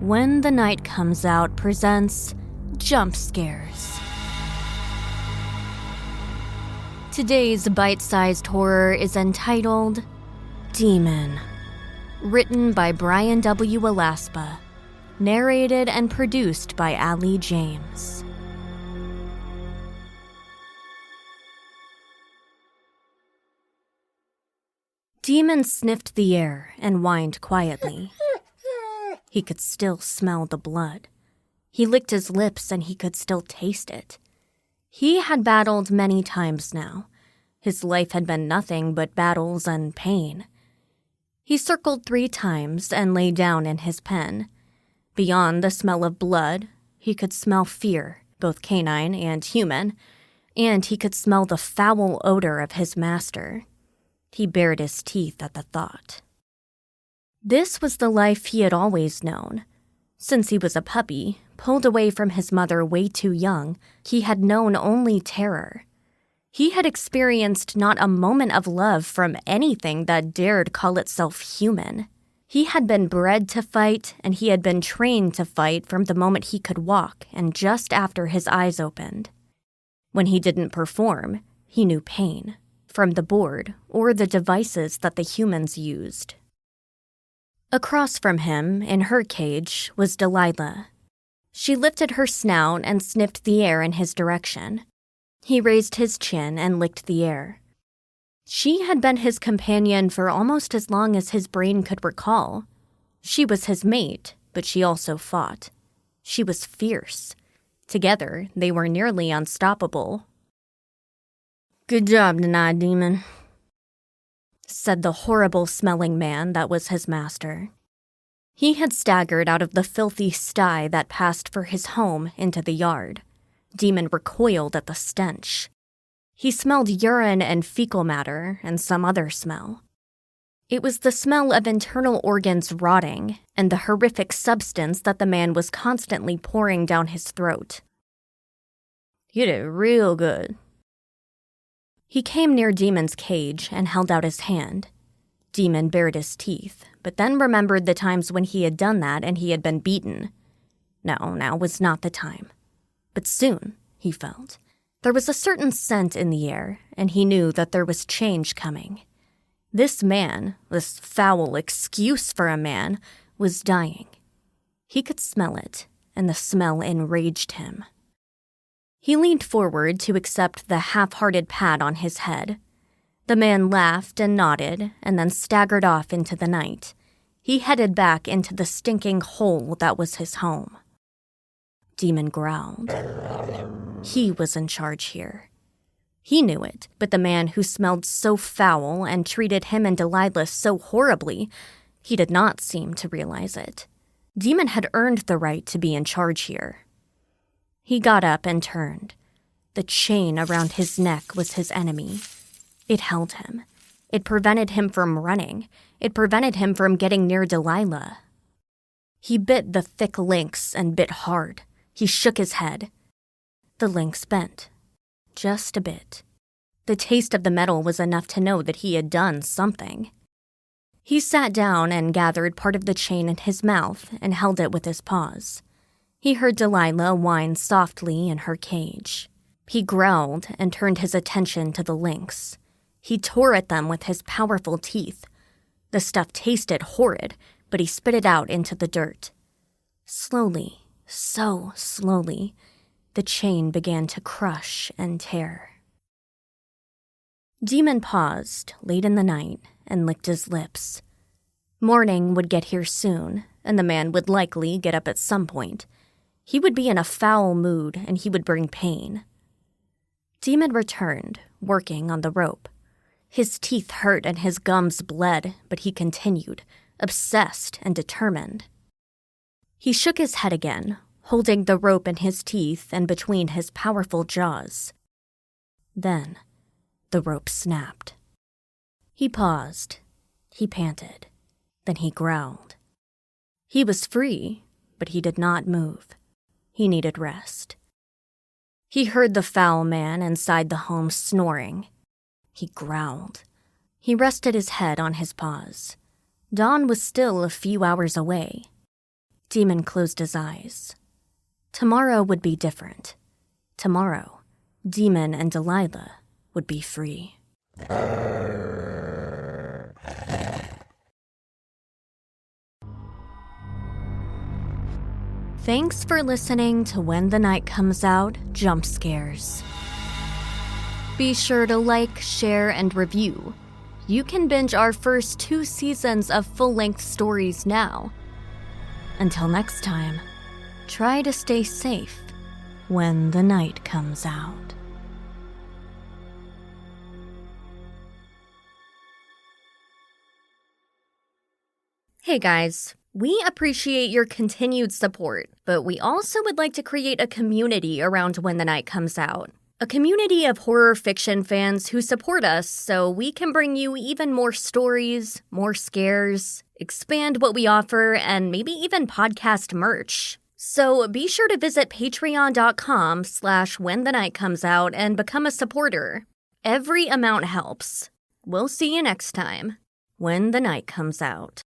When the Night Comes Out presents Jump Scares. Today's bite-sized horror is entitled Demon. Written by Bryan W. Alaspa. Narrated and produced by Allie James. Demon sniffed the air and whined quietly. He could still smell the blood. He licked his lips and he could still taste it. He had battled many times now. His life had been nothing but battles and pain. He circled 3 times and lay down in his pen. Beyond the smell of blood, he could smell fear, both canine and human, and he could smell the foul odor of his master. He bared his teeth at the thought. This was the life he had always known. Since he was a puppy, pulled away from his mother way too young, he had known only terror. He had experienced not a moment of love from anything that dared call itself human. He had been bred to fight, and he had been trained to fight from the moment he could walk and just after his eyes opened. When he didn't perform, he knew pain, from the board or the devices that the humans used. Across from him, in her cage, was Delilah. She lifted her snout and sniffed the air in his direction. He raised his chin and licked the air. She had been his companion for almost as long as his brain could recall. She was his mate, but she also fought. She was fierce. Together, they were nearly unstoppable. "Good job tonight, Demon," said the horrible-smelling man that was his master. He had staggered out of the filthy sty that passed for his home into the yard. Demon recoiled at the stench. He smelled urine and fecal matter and some other smell. It was the smell of internal organs rotting and the horrific substance that the man was constantly pouring down his throat. "You did real good." He came near Demon's cage and held out his hand. Demon bared his teeth, but then remembered the times when he had done that and he had been beaten. No, now was not the time. But soon, he felt. There was a certain scent in the air, and he knew that there was change coming. This man, this foul excuse for a man, was dying. He could smell it, and the smell enraged him. He leaned forward to accept the half-hearted pat on his head. The man laughed and nodded, and then staggered off into the night. He headed back into the stinking hole that was his home. Demon growled. He was in charge here. He knew it, but the man who smelled so foul and treated him and Delilah so horribly, he did not seem to realize it. Demon had earned the right to be in charge here. He got up and turned. The chain around his neck was his enemy. It held him. It prevented him from running. It prevented him from getting near Delilah. He bit the thick links and bit hard. He shook his head. The links bent. Just a bit. The taste of the metal was enough to know that he had done something. He sat down and gathered part of the chain in his mouth and held it with his paws. He heard Delilah whine softly in her cage. He growled and turned his attention to the links. He tore at them with his powerful teeth. The stuff tasted horrid, but he spit it out into the dirt. Slowly, so slowly, the chain began to crush and tear. Demon paused late in the night and licked his lips. Morning would get here soon, and the man would likely get up at some point. He would be in a foul mood, and he would bring pain. Demon returned, working on the rope. His teeth hurt and his gums bled, but he continued, obsessed and determined. He shook his head again, holding the rope in his teeth and between his powerful jaws. Then, the rope snapped. He paused. He panted. Then he growled. He was free, but he did not move. He needed rest. He heard the foul man inside the home snoring. He growled. He rested his head on his paws. Dawn was still a few hours away. Demon closed his eyes. Tomorrow would be different. Tomorrow, Demon and Delilah would be free. Thanks for listening to When the Night Comes Out Jump Scares. Be sure to like, share, and review. You can binge our first 2 seasons of full-length stories now. Until next time, try to stay safe when the night comes out. Hey guys, we appreciate your continued support, but we also would like to create a community around When the Night Comes Out. A community of horror fiction fans who support us so we can bring you even more stories, more scares, expand what we offer, and maybe even podcast merch. So be sure to visit patreon.com/whenthenightcomesout and become a supporter. Every amount helps. We'll see you next time when the night comes out.